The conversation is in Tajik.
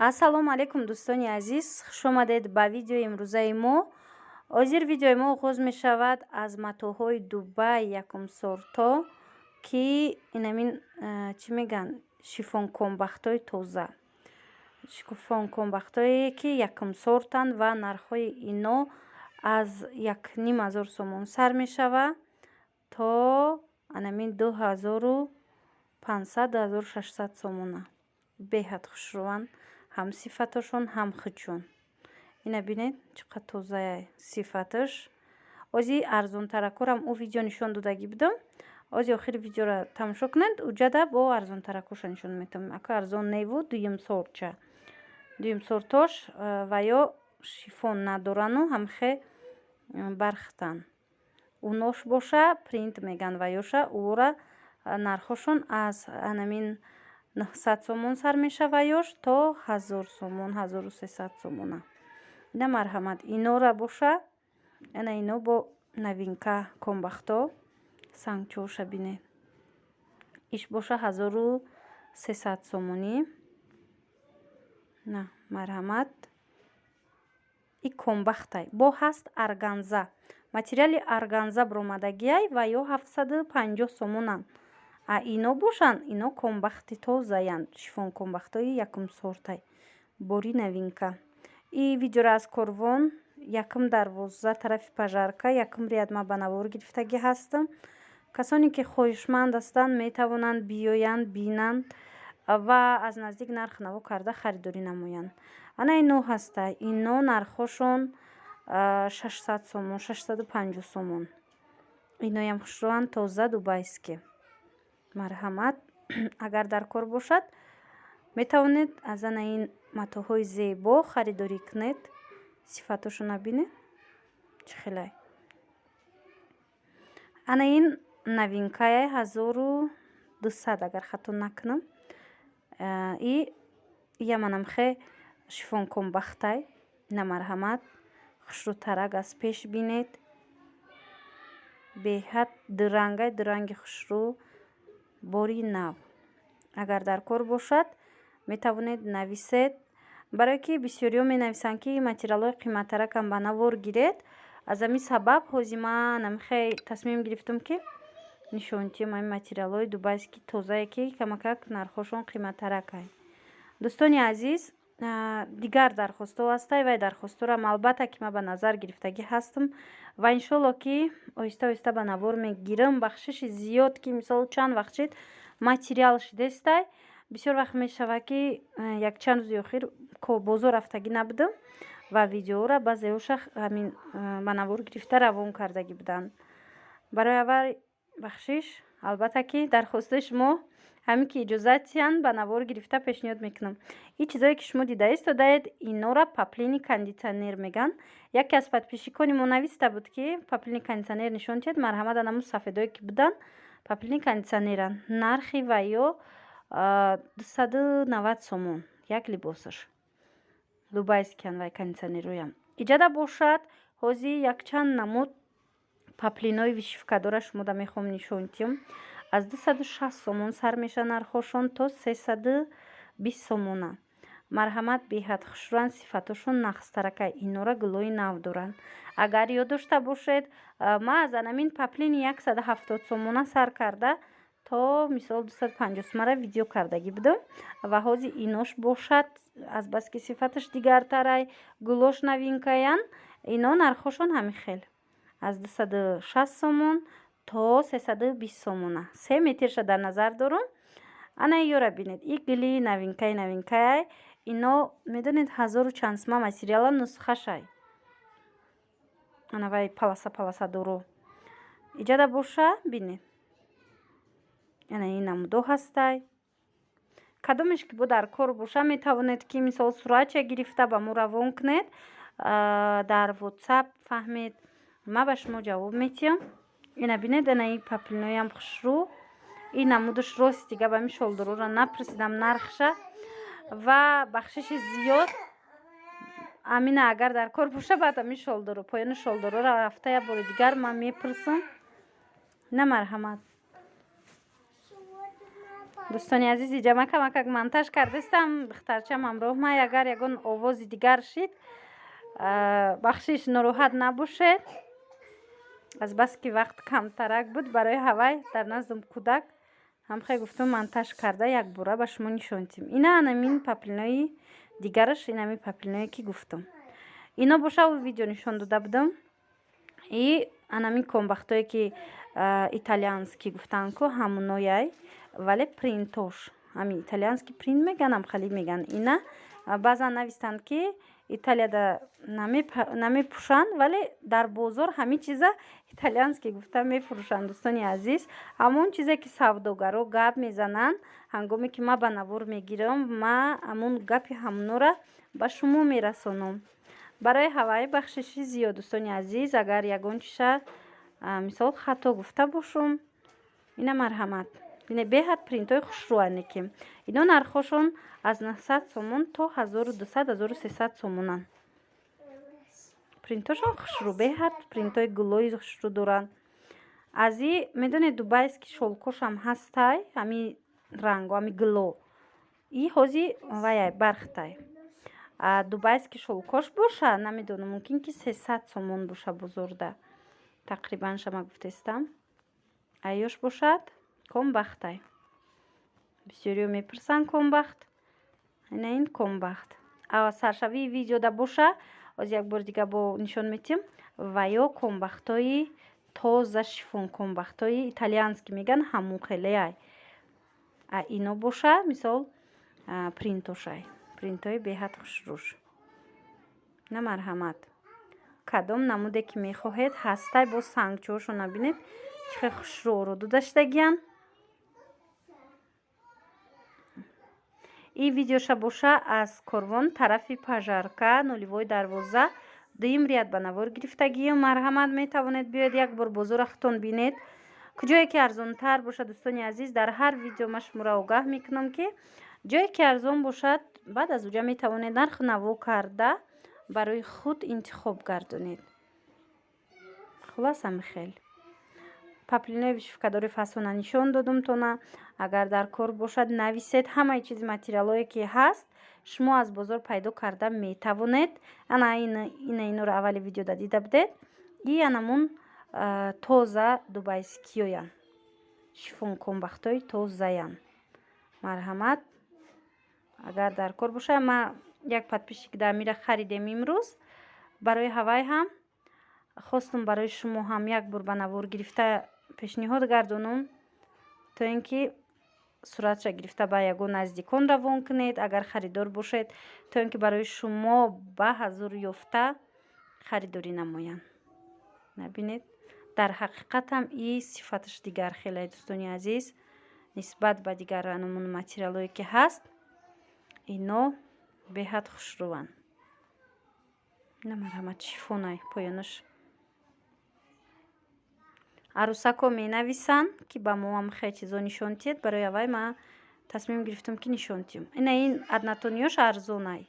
ассалому алайкум дӯстони азиз, хуш омадед ба видеои имрӯзаи мо. ҳозир видеои мо оғоз мешавад аз матоъҳои Дубай якумсорто ки инамин чӣ мегӯянд шифонкомбахтои тоза. Шифонкомбахтое ки якумсортанд ва нархҳои ино аз 1500 сомон сар мешавад то инамин 2500-2600 сомона. Беҳад хушрӯанд ҳам сифаташон, ҳам хичон. Ина бинед чӣ қадр тоза сифаташ. Ози арзонтаракорам ӯ видео нишон додагӣ будам. Ози охири видеоро тамошо кунед. Уҷада бо арзонтаракоша нишон метам. Ака арзон неву дуюмсорча. Дуюмсортош ва ё шифон надорану ҳамхе бархтан. Унош боша принт меган ва ёша уура нархошон аз анамин 900 сомон сар мешава ёш то 1000 сомон 1300 сомона. Ина марҳамат инора боша. Ана ино бо новинка комбахто сангчоша бинед. Иш боша 1300 сомонӣ. На марҳамат. И комбахтай бо ҳаст арганза. Материали арганза бромадагиай ва ё 750 сомонанд. А ино бошанд, ино комбахти тозаянд. Шифон комбахтои якумсортай. Бори новинка. И видеоро аз Корвон, якум дарвоза тарафи пажарка, якум риядма ба навор гирифтагӣ ҳастам. Касоне ки хоҳишманд ҳастанд метавонанд биёянд, бинанд ва аз наздик нарх наво карда харидорӣ намоянд. Ана ино ҳаста. Ино нархошон 600 сомон, 650 сомон. Иноям хушрӯанд тоза дубайскӣ. Марҳамат. Агар дар кор бошад метавонед аз ана ин матоъҳои зебо харидорӣ кунед. Сифаташона бинед чӣ хелай. Ана ин новинкае 1200 агар хато накунам. И яманамхе шифонкомбахтай. Ина марҳамат хушрӯтарак аз пеш бинед. Беҳад дурангай дуранги хушрӯ. Бори нав. Агар дар кор бошад метавонед нависед. Барое ки бисёриҳо менависанд ки материалҳои қиматтаракам ба навор гиред. Аз ҳамин сабаб ҳозир ман намехе тасмим гирифтам ки нишонтиём ҳамин материалҳои дубайскӣ тозае ки камакак нархошон қиматтаракай. дӯстони азиз, дигар дархостҳо ҳастанд. Вай дархостҳоам албатта ки ман ба назар гирифтагӣ ҳастам ва иншоалло ки оҳиста оҳиста ба навор мегирам. Бахшиши зиёд ки мисол чанд вақт шид материал шидестай. Бисёр вақт мешавад ки якчанд рӯзи охир бозор рафтагӣ набудам ва видеоро баъзеҳоша ҳамин ба навор гирифта равон кардагӣ буданд. Барои аввал бахшиш албатта ки дархостаи шумо ҳамин ки иҷозатиянд ба навор гирифта пешниҳод мекунам. И чизое ки шумо дида истодаед инора паплини кондитсионер меган. Яке аз подписчикони мо нависта буд ки паплини кондитсионер нишон диҳед. Марҳамат анамун сафедое ки буданд паплини кондитсионеранд. Нархи ва ё 290 сомон як либосаш. Дубайскиянд вай кондитсионероям. Иҷада бошад ҳозир якчанд намуд паплинои вишивкадора шумода мехоҳам нишонтиём. Аз 260 сомон сар меша нархошон то 320 сомона. Марҳамат беҳад хушрӯанд. Сифатошон нақстаракай. Инора гулои нав доранд. Агар ёд дошта бошед ман аз анамин паплини 170 сомона сар карда то мисол 250 сомона видео кардагӣ будам ва ҳозир инош бошад азбаски сифаташ дигартарай гулош новинкаянд. Ино нархошон ҳамин хел аз 260 сомон то 320 сомона. 3 метрша дар назар дорам. Ана иёра бинед. И гули новинкае. Ино медонед 1000 чанд сма материала нусхашай. Ана вай паласа доро. Иҷада боша бинед. Ана ин намудо ҳастай. Кадомеш ки бо дар кор боша метавонед ки мисол сурача гирифта ба мо равон кунед. Дар WhatsApp фаҳмед. Ман ба шумо ҷавоб метиҳам. Ина бинед ана ин паплиноям хушрӯ. Ин намудаш рост дига ба ин шолдорора напрасидам нархша ва бахшиши зиёд амина агар дар кор боша баъд амин шолдоро поёни шолдорора рафтая бори дигар ман мепурсам. На марҳамат. дӯстони азиз, иҷа макак монтаж кардастам. Духтарчам ҳамроҳ май. Агар ягон овози дигар шид, бахшиш нороҳат набошед. азбаски вақт камтарак буд, барои ҳавай дар наздум кӯдак ҳамхе гуфтум монтаж карда якбора ба шумо нишонтим. Ина анамин паплинои дигараш, инами паплиное ки гуфтум. Ино боша видео нишон дода будам. И анамин комбахтое ки итальянски гуфтанку ҳамунояй, вале принтош ҳами итальянски принт меган, амхали меган. Ина баъзан навистанд ки Италияда намепӯшанд, вале дар бозор ҳами чиза итальянски гуфта мефурӯшанд. Дӯстони азиз, ҳамон чизе ки савдогаро гап мезананд, ҳангоме ки ман ба навор мегирам, ман ҳамон гапи ҳамонора ба шумо мерасонам. Барои ҳаваи бахшиши зиёд, дӯстони азиз, агар ягон чиша мисол хато гуфта бошум, ина марҳамат. Бинед, беҳад принтои хушрӯане ки ино нархошон аз 900 сомон то 1200-1300 сомонанд. Принтошон хушрӯ, беҳад принтои гулои хушрӯ доранд. Ази медонед дубайский шолкошам ҳастай, ҳами ранго, ҳами гуло. И ҳози ваяй бархтай. Дубайский шолкош боша, намедонам, мумкин ки 300 сомон боша бозорда. Тақрибан шама гуфтестам. Айёш бошад, комбахтай. Бисёриё мепурсанд комбахт. Ина ин комбахт. Саршавии видеода боша, оз як бор дига бо нишон метим. Ва ё комбахтои тоза шифон, комбахтои итальянски меган ҳамун хелеай. Ино боша, мисол принтошай. Принтои беҳад хушрӯш. На марҳамат. Кадом намуде ки мехоҳед ҳастай, бо сангчоошо набинед чӣ хел хушрӯро додаштагиян. И видеоша боша аз корвон тарафи пажарка, нулевой дарвоза, дуюм ряд ба навор гирифтагиям. Марҳамат, метавонед биёед як бор бозора худтон бинед. Куҷое ки арзонтар бошад, дӯстони азиз, дар ҳар видео ман шуморо огаҳ мекунам ки ҷое ки арзон бошад, баъд аз уҷа метавонед нарху наво карда барои худ интихоб гардонед. Хулоса михел. Паплинои вишифкадори фасона нишон додум тона. Агар дар кор бошад, нависед. Ҳамаи чизи материалое ки ҳаст, шумо аз бозор пайдо карда метавонед. Ана иноро аввали видеода дида будед. И анамун тоза дубайскиёян. Шифон комбахтои тозаян. Марҳамат. Агар дар кор боша, ма як подписчик дамира харидем имрӯз. Барои ҳавай ҳам хостум барои шумо ҳам як бор ба навор гирифта пешниҳод гардонам, то ин ки суратша гирифта ба ягон наздикон равон кунед. Агар харидор бошед, то ин ки барои шумо ба ҳазур ёфта харидорӣ намоянд. Набинед, дар ҳақиқат ҳам и сифаташ дигар хеле, дӯстони азиз, нисбат ба дигар анамун материалое ки ҳаст, ино беҳад хушрӯанд. Ина марҳамат, шифонай поёнаш. Арӯсако менависанд ки ба мо ҳам хеле чизо нишон тиед. Барои аввай ма тасмим гирифтам ки нишон тием. Ина ин аднатониёш арзонай.